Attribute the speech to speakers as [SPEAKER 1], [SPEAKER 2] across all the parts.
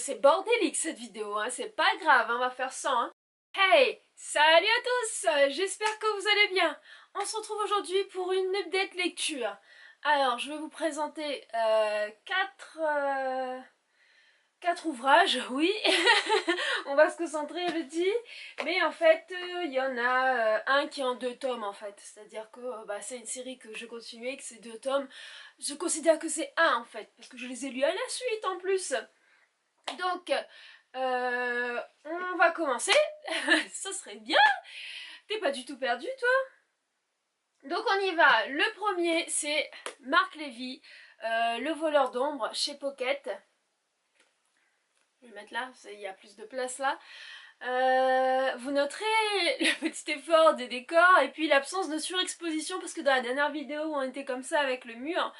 [SPEAKER 1] c'est bordélique cette vidéo, hein. C'est pas grave, hein, on va faire ça. Hein. Hey, salut à tous, j'espère que vous allez bien. On se retrouve aujourd'hui pour une update lecture. Alors, je vais vous présenter quatre ouvrages, oui. On va se concentrer, je dis. Mais en fait, il y en a un qui est en 2 tomes en fait. C'est-à-dire que c'est une série que je continue et que c'est 2 tomes. Je considère que c'est un en fait, parce que je les ai lus à la suite en plus. Donc, on va commencer. Ça serait bien. T'es pas du tout perdu, toi? Donc on y va. Le premier, c'est Marc Lévy, Le voleur d'ombre, chez Pocket. Je vais le mettre là, il y a plus de place là. Vous noterez le petit effort des décors et puis l'absence de surexposition, parce que dans la dernière vidéo où on était comme ça avec le mur,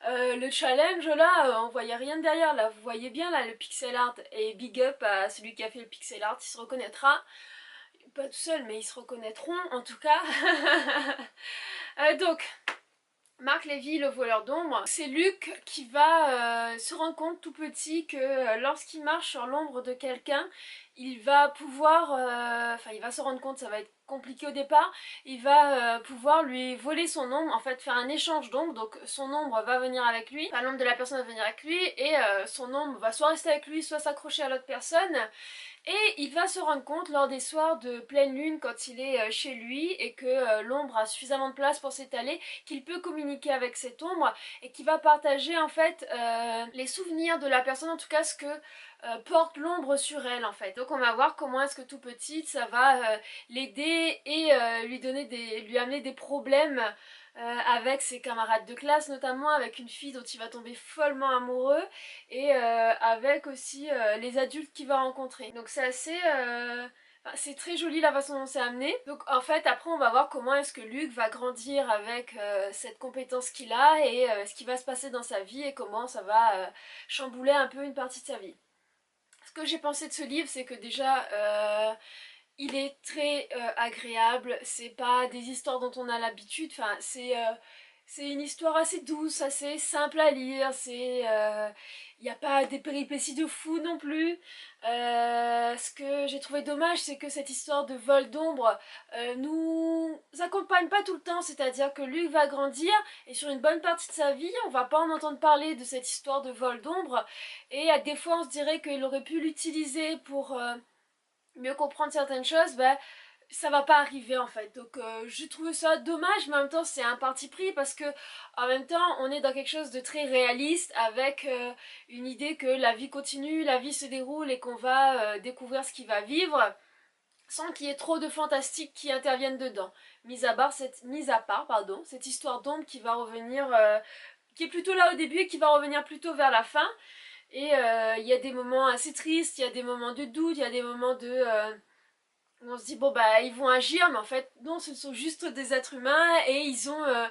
[SPEAKER 1] le challenge là, on voyait rien derrière là, vous voyez bien là le pixel art, et big up à celui qui a fait le pixel art, il se reconnaîtra. Pas tout seul, mais ils se reconnaîtront en tout cas. Donc, Marc Lévy, le voleur d'ombre, c'est Luc qui va se rendre compte tout petit que lorsqu'il marche sur l'ombre de quelqu'un, il va pouvoir, il va se rendre compte, ça va être compliqué au départ, il va pouvoir lui voler son ombre, en fait faire un échange d'ombre, donc son ombre va venir avec lui, enfin l'ombre de la personne va venir avec lui, et son ombre va soit rester avec lui, soit s'accrocher à l'autre personne. Et il va se rendre compte lors des soirs de pleine lune, quand il est chez lui et que l'ombre a suffisamment de place pour s'étaler, qu'il peut communiquer avec cette ombre et qu'il va partager en fait les souvenirs de la personne, en tout cas ce que porte l'ombre sur elle en fait. Donc on va voir comment est-ce que tout petit ça va l'aider et lui amener des problèmes avec ses camarades de classe, notamment avec une fille dont il va tomber follement amoureux, et avec aussi les adultes qu'il va rencontrer. Donc c'est assez... c'est très joli la façon dont c'est amené. Donc en fait après on va voir comment est-ce que Luc va grandir avec cette compétence qu'il a, et ce qui va se passer dans sa vie et comment ça va chambouler un peu une partie de sa vie. Ce que j'ai pensé de ce livre, c'est que déjà il est très agréable, c'est pas des histoires dont on a l'habitude, enfin c'est une histoire assez douce, assez simple à lire, il n'y a pas des péripéties de fou non plus. Ce que j'ai trouvé dommage, c'est que cette histoire de vol d'ombre nous accompagne pas tout le temps, c'est-à-dire que Luc va grandir et sur une bonne partie de sa vie, on va pas en entendre parler de cette histoire de vol d'ombre, et à des fois on se dirait qu'il aurait pu l'utiliser pour mieux comprendre certaines choses, ça va pas arriver en fait. Donc j'ai trouvé ça dommage, mais en même temps c'est un parti pris, parce que en même temps on est dans quelque chose de très réaliste, avec une idée que la vie continue, la vie se déroule et qu'on va découvrir ce qu'il va vivre sans qu'il y ait trop de fantastique qui interviennent dedans. Mis à part cette histoire d'ombre qui va revenir, qui est plutôt là au début et qui va revenir plutôt vers la fin. Et il y a des moments assez tristes, il y a des moments de doute, il y a des moments de... où on se dit bon ils vont agir, mais en fait non, ce sont juste des êtres humains, et ils ont...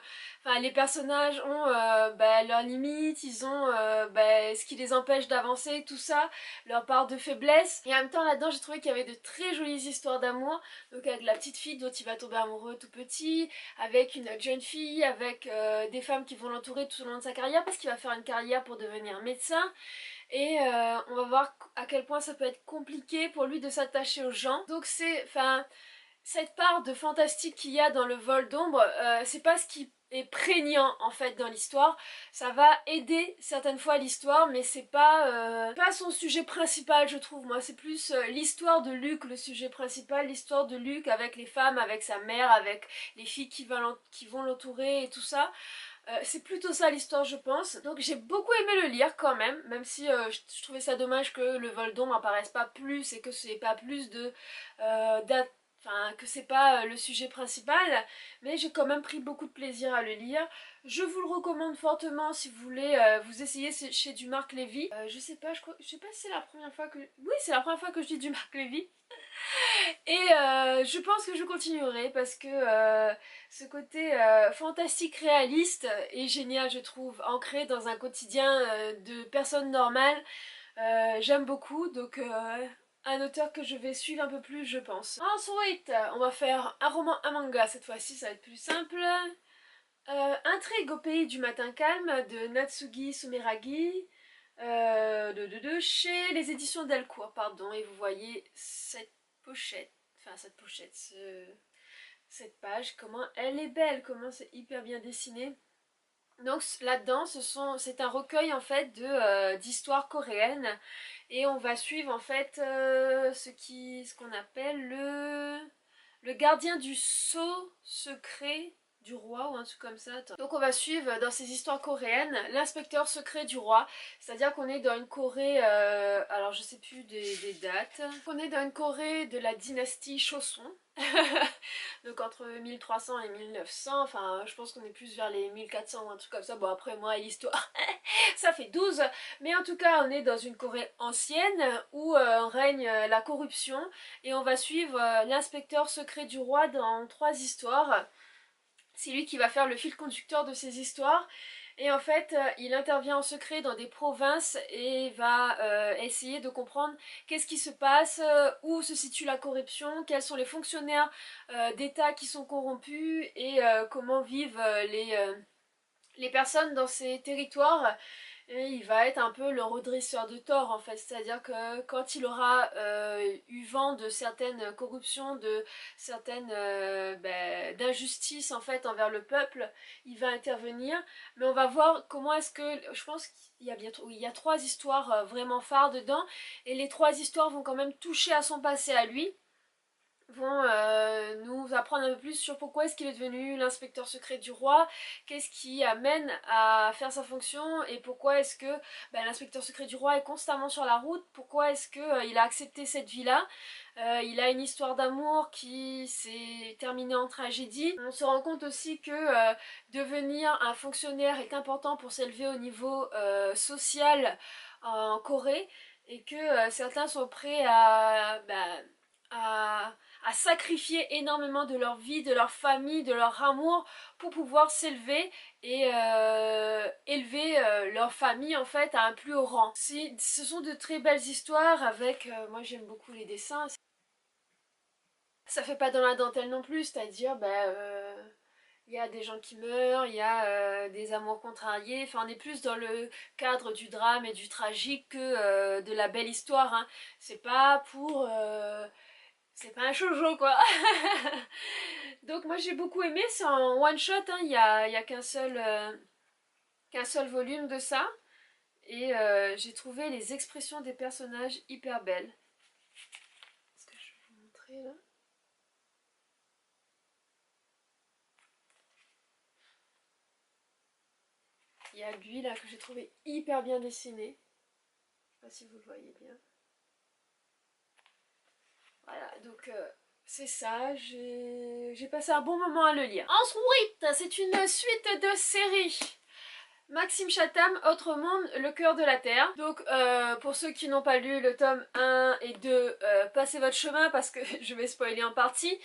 [SPEAKER 1] les personnages ont leurs limites, ils ont ce qui les empêche d'avancer, tout ça, leur part de faiblesse. Et en même temps là-dedans j'ai trouvé qu'il y avait de très jolies histoires d'amour, donc avec la petite fille dont il va tomber amoureux tout petit, avec une jeune fille, avec des femmes qui vont l'entourer tout au long de sa carrière, parce qu'il va faire une carrière pour devenir médecin. Et on va voir à quel point ça peut être compliqué pour lui de s'attacher aux gens. Donc cette part de fantastique qu'il y a dans le vol d'ombre, c'est pas ce qui est prégnant en fait dans l'histoire. Ça va aider certaines fois l'histoire, mais c'est pas son sujet principal, je trouve. Moi c'est plus l'histoire de Luc, le sujet principal, l'histoire de Luc avec les femmes, avec sa mère, avec les filles qui vont l'entourer et tout ça. C'est plutôt ça l'histoire, je pense. Donc j'ai beaucoup aimé le lire quand même si je trouvais ça dommage que le vol d'ombre apparaisse pas plus, et que c'est pas plus de que c'est pas le sujet principal, mais j'ai quand même pris beaucoup de plaisir à le lire. Je vous le recommande fortement si vous voulez vous essayer chez du Marc Lévy. Je sais pas si c'est la première fois que... Oui, c'est la première fois que je dis du Marc Lévy. Et je pense que je continuerai, parce que ce côté fantastique réaliste est génial, je trouve, ancré dans un quotidien de personnes normales. J'aime beaucoup, donc un auteur que je vais suivre un peu plus, je pense. Ensuite, on va faire un manga cette fois-ci, ça va être plus simple. Intrigue au pays du matin calme de Natsugi Sumeragi. chez les éditions Delcourt, pardon, et vous voyez cette pochette, enfin cette pochette, cette page, comment elle est belle, comment c'est hyper bien dessiné. Donc là-dedans, c'est un recueil en fait d'histoires coréennes et on va suivre en fait ce qu'on appelle le gardien du sceau secret du roi ou un truc comme ça. Attends. Donc on va suivre dans ces histoires coréennes l'inspecteur secret du roi, c'est-à-dire qu'on est dans une Corée, alors je sais plus des dates, on est dans une Corée de la dynastie Choson. Donc entre 1300 et 1900, enfin je pense qu'on est plus vers les 1400 ou un truc comme ça. Bon après moi l'histoire ça fait 12, mais en tout cas on est dans une Corée ancienne où règne la corruption et on va suivre l'inspecteur secret du roi dans 3 histoires. C'est lui qui va faire le fil conducteur de ces histoires. Et en fait, il intervient en secret dans des provinces et va essayer de comprendre qu'est-ce qui se passe, où se situe la corruption, quels sont les fonctionnaires d'État qui sont corrompus et comment vivent les personnes dans ces territoires. Et il va être un peu le redresseur de tort en fait, c'est-à-dire que quand il aura eu vent de certaines corruptions, de certaines d'injustices en fait envers le peuple, il va intervenir. Mais on va voir comment est-ce que, je pense qu'il y a bientôt, oui, il y a 3 histoires vraiment phares dedans, et les 3 histoires vont quand même toucher à son passé à lui, vont nous apprendre un peu plus sur pourquoi est-ce qu'il est devenu l'inspecteur secret du roi, qu'est-ce qui amène à faire sa fonction et pourquoi est-ce que l'inspecteur secret du roi est constamment sur la route, pourquoi est-ce que il a accepté cette vie-là. Il a une histoire d'amour qui s'est terminée en tragédie. On se rend compte aussi que devenir un fonctionnaire est important pour s'élever au niveau social en Corée et que certains sont prêts à à sacrifier énormément de leur vie, de leur famille, de leur amour pour pouvoir s'élever et élever leur famille en fait à un plus haut rang. Ce sont de très belles histoires avec, moi j'aime beaucoup les dessins, ça fait pas dans la dentelle non plus, c'est-à-dire il y a des gens qui meurent, il y a des amours contrariés, enfin on est plus dans le cadre du drame et du tragique que de la belle histoire, hein. C'est pas pour... c'est pas un shoujo quoi. Donc moi j'ai beaucoup aimé, c'est en one shot, hein. Il y a qu'un seul volume de ça. Et j'ai trouvé les expressions des personnages hyper belles. Est-ce que je vais vous montrer là? Il y a lui là que j'ai trouvé hyper bien dessiné. Je sais pas si vous le voyez bien. Voilà, donc c'est ça, j'ai passé un bon moment à le lire. Ensuite, c'est une suite de séries. Maxime Chatham, Autre Monde, Le Cœur de la Terre. Donc pour ceux qui n'ont pas lu le tome 1 et 2, passez votre chemin parce que je vais spoiler en partie.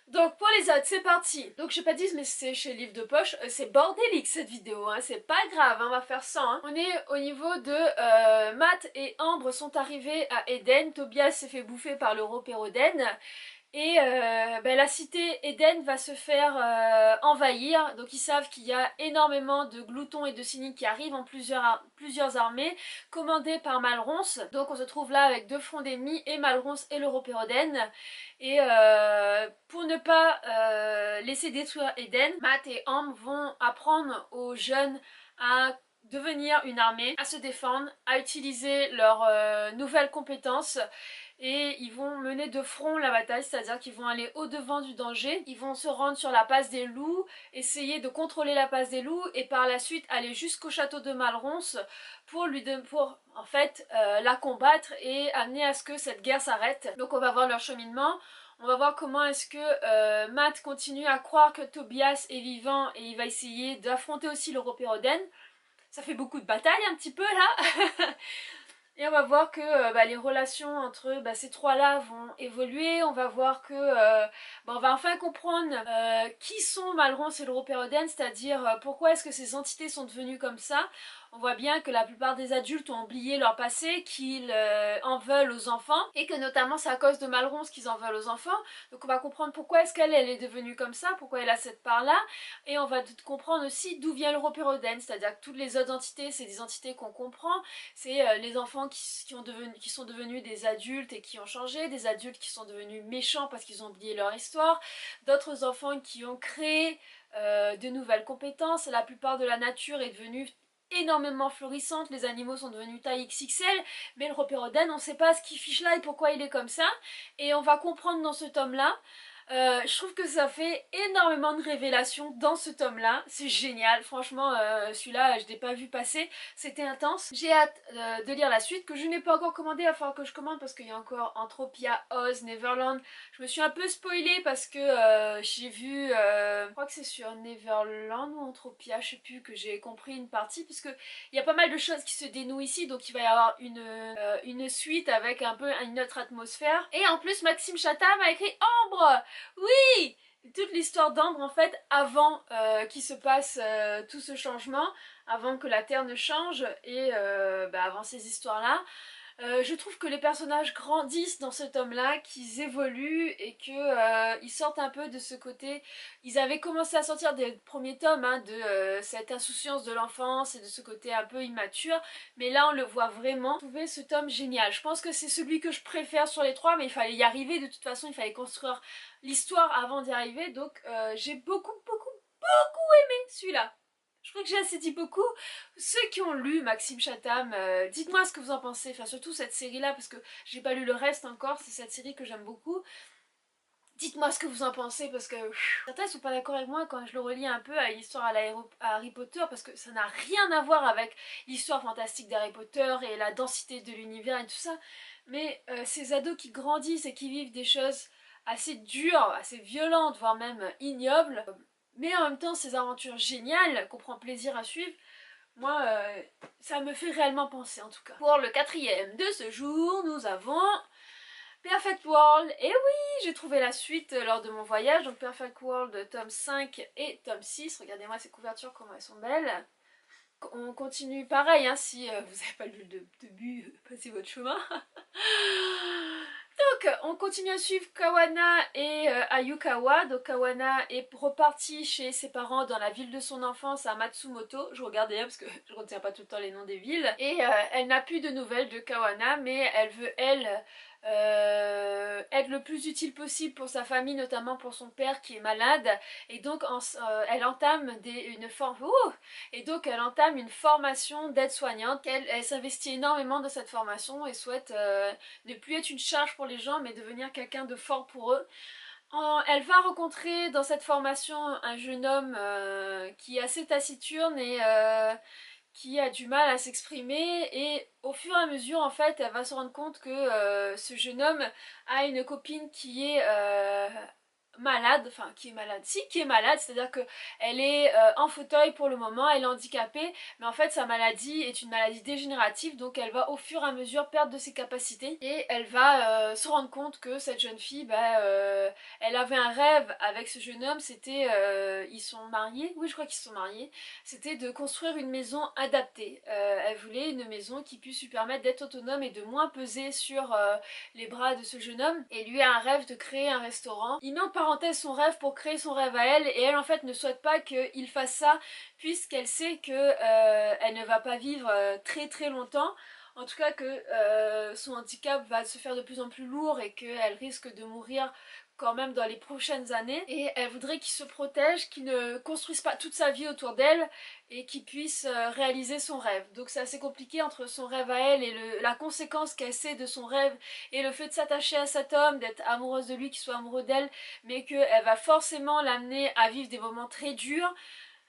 [SPEAKER 1] Donc pour les autres, c'est parti. Donc je sais pas dit, mais c'est chez Livre de Poche. C'est bordélique cette vidéo, hein. C'est pas grave, hein, on va faire ça. Hein. On est au niveau de Matt et Ambre sont arrivés à Eden. Tobias s'est fait bouffer par l'Européroden. Et la cité Eden va se faire envahir, donc ils savent qu'il y a énormément de gloutons et de cyniques qui arrivent en plusieurs armées, commandées par Malronce. Donc on se trouve là avec 2 fronts d'ennemis, et Malronce et l'Européroden. Et pour ne pas laisser détruire Eden, Matt et Ambre vont apprendre aux jeunes à devenir une armée, à se défendre, à utiliser leurs nouvelles compétences. Et ils vont mener de front la bataille, c'est-à-dire qu'ils vont aller au-devant du danger, ils vont se rendre sur la passe des loups, essayer de contrôler la passe des loups et par la suite aller jusqu'au château de Malronce pour en fait la combattre et amener à ce que cette guerre s'arrête. Donc on va voir leur cheminement. On va voir comment est-ce que Matt continue à croire que Tobias est vivant et il va essayer d'affronter aussi l'Européroden. Ça fait beaucoup de batailles un petit peu là. Et on va voir que les relations entre ces 3-là vont évoluer. On va voir que on va enfin comprendre qui sont Malronce et l'Européroden, c'est-à-dire pourquoi est-ce que ces entités sont devenues comme ça. On voit bien que la plupart des adultes ont oublié leur passé, qu'ils en veulent aux enfants, et que notamment c'est à cause de Malronce qu'ils en veulent aux enfants. Donc on va comprendre pourquoi est-ce qu'elle est devenue comme ça, pourquoi elle a cette part-là, et on va comprendre aussi d'où vient l'Europérodène, c'est-à-dire que toutes les autres entités, c'est des entités qu'on comprend, c'est les enfants qui sont devenus des adultes et qui ont changé, des adultes qui sont devenus méchants parce qu'ils ont oublié leur histoire, d'autres enfants qui ont créé de nouvelles compétences. La plupart de la nature est devenue énormément florissante, les animaux sont devenus taille XXL, mais le Ropérodène, on ne sait pas ce qu'il fiche là et pourquoi il est comme ça, et on va comprendre dans ce tome-là. Je trouve que ça fait énormément de révélations dans ce tome-là, c'est génial, franchement celui-là je ne l'ai pas vu passer, c'était intense. J'ai hâte de lire la suite, que je n'ai pas encore commandé, il va falloir que je commande parce qu'il y a encore Entropia, Oz, Neverland. Je me suis un peu spoilée parce que j'ai vu, je crois que c'est sur Neverland ou Entropia, je sais plus, que j'ai compris une partie, puisque il y a pas mal de choses qui se dénouent ici, donc il va y avoir une suite avec un peu une autre atmosphère. Et en plus Maxime Chatham a écrit Ambre. Oui! Toute l'histoire d'Ambre en fait avant qu'il se passe tout ce changement, avant que la Terre ne change et avant ces histoires là. Je trouve que les personnages grandissent dans ce tome-là, qu'ils évoluent et qu'ils sortent un peu de ce côté. Ils avaient commencé à sortir des premiers tomes hein, de cette insouciance de l'enfance et de ce côté un peu immature, mais là on le voit vraiment. J'ai trouvé ce tome génial. Je pense que c'est celui que je préfère sur les trois, mais il fallait y arriver de toute façon, il fallait construire l'histoire avant d'y arriver, donc j'ai beaucoup aimé celui-là. Je crois que j'ai assez dit beaucoup. Ceux qui ont lu Maxime Chatham, dites-moi ce que vous en pensez, enfin surtout cette série-là, parce que j'ai pas lu le reste encore, c'est cette série que j'aime beaucoup. Dites-moi ce que vous en pensez, parce que certains sont pas d'accord avec moi quand je le relis un peu à l'histoire à Harry Potter, parce que ça n'a rien à voir avec l'histoire fantastique d'Harry Potter et la densité de l'univers et tout ça, mais ces ados qui grandissent et qui vivent des choses assez dures, assez violentes, voire même ignobles, mais en même temps ces aventures géniales qu'on prend plaisir à suivre, moi ça me fait réellement penser en tout cas. Pour le quatrième de ce jour, nous avons Perfect World. Et oui, j'ai trouvé la suite lors de mon voyage, donc Perfect World tome 5 et tome 6. Regardez-moi ces couvertures, comment elles sont belles. On continue pareil, hein, si vous n'avez pas lu le début, passez votre chemin. Donc on continue à suivre Kawana et Ayukawa. Donc Kawana est repartie chez ses parents dans la ville de son enfance à Matsumoto. Je regardais parce que je ne retiens pas tout le temps les noms des villes. Et elle n'a plus de nouvelles de Kawana, mais elle veut être le plus utile possible pour sa famille, notamment pour son père qui est malade. Et donc elle entame elle entame une formation d'aide-soignante. Elle s'investit énormément dans cette formation et souhaite ne plus être une charge pour les gens mais devenir quelqu'un de fort pour eux. Elle va rencontrer dans cette formation un jeune homme qui est assez taciturne et qui a du mal à s'exprimer, et au fur et à mesure en fait elle va se rendre compte que ce jeune homme a une copine qui est malade, enfin qui est malade, c'est-à-dire que elle est en fauteuil pour le moment, elle est handicapée, mais en fait sa maladie est une maladie dégénérative, donc elle va au fur et à mesure perdre de ses capacités, et elle va se rendre compte que cette jeune fille, elle avait un rêve avec ce jeune homme, c'était, ils sont mariés, oui je crois qu'ils sont mariés, c'était de construire une maison adaptée. Elle voulait une maison qui puisse lui permettre d'être autonome et de moins peser sur les bras de ce jeune homme, et lui a un rêve de créer un restaurant. Il met en parenthèse son rêve pour créer son rêve à elle, et elle en fait ne souhaite pas qu'il fasse ça puisqu'elle sait que elle ne va pas vivre très longtemps. En tout cas que son handicap va se faire de plus en plus lourd et qu'elle risque de mourir quand même dans les prochaines années, et elle voudrait qu'il se protège, qu'il ne construise pas toute sa vie autour d'elle et qu'il puisse réaliser son rêve. Donc c'est assez compliqué entre son rêve à elle et la conséquence qu'elle sait de son rêve et le fait de s'attacher à cet homme, d'être amoureuse de lui, qu'il soit amoureux d'elle, mais qu'elle va forcément l'amener à vivre des moments très durs.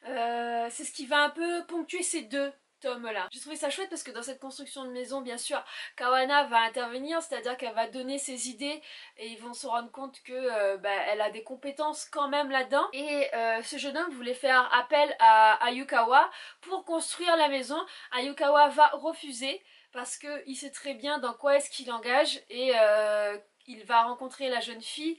[SPEAKER 1] C'est ce qui va un peu ponctuer ces deux tomes-là. J'ai trouvé ça chouette parce que dans cette construction de maison, bien sûr, Kawana va intervenir, c'est-à-dire qu'elle va donner ses idées et ils vont se rendre compte que elle a des compétences quand même là-dedans. Et ce jeune homme voulait faire appel à Ayukawa pour construire la maison. Ayukawa va refuser parce qu'il sait très bien dans quoi est-ce qu'il engage, et il va rencontrer la jeune fille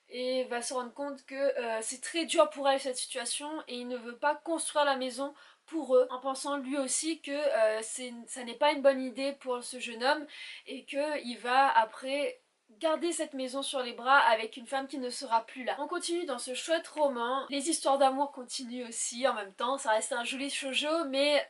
[SPEAKER 1] et va se rendre compte que c'est très dur pour elle cette situation, et il ne veut pas construire la maison pour eux, en pensant lui aussi que ça n'est pas une bonne idée pour ce jeune homme et qu'il va après garder cette maison sur les bras avec une femme qui ne sera plus là. On continue dans ce chouette roman, les histoires d'amour continuent aussi en même temps, ça reste un joli shoujo mais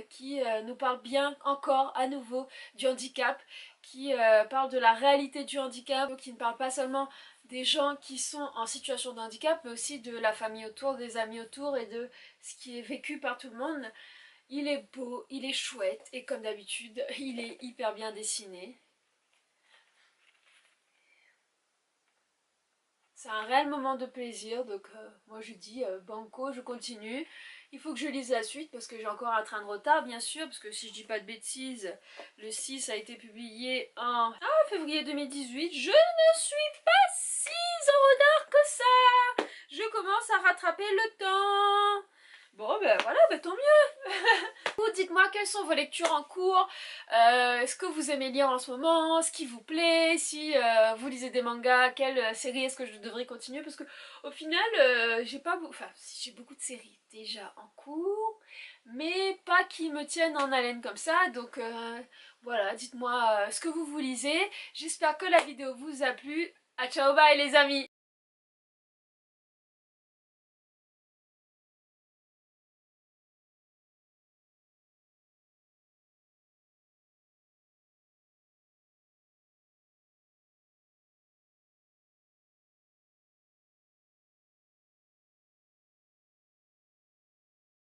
[SPEAKER 1] qui nous parle bien encore à nouveau du handicap, qui parle de la réalité du handicap, qui ne parle pas seulement des gens qui sont en situation de handicap mais aussi de la famille autour, des amis autour et de ce qui est vécu par tout le monde. Il est beau, il est chouette et comme d'habitude il est hyper bien dessiné. C'est un réel moment de plaisir, donc moi je dis banco, je continue. Il faut que je lise la suite parce que j'ai encore un train de retard bien sûr, parce que si je dis pas de bêtises, le 6 a été publié en février 2018. Je ne suis pas si en retard que ça. Je commence à rattraper le temps. Bon ben voilà, ben tant mieux. Dites-moi quelles sont vos lectures en cours, est-ce que vous aimez lire en ce moment, ce qui vous plaît, si vous lisez des mangas, quelle série est-ce que je devrais continuer, parce que au final j'ai pas beaucoup, enfin si, j'ai beaucoup de séries déjà en cours, mais pas qui me tiennent en haleine comme ça, donc voilà, dites-moi ce que vous lisez, j'espère que la vidéo vous a plu, à ciao bye les amis.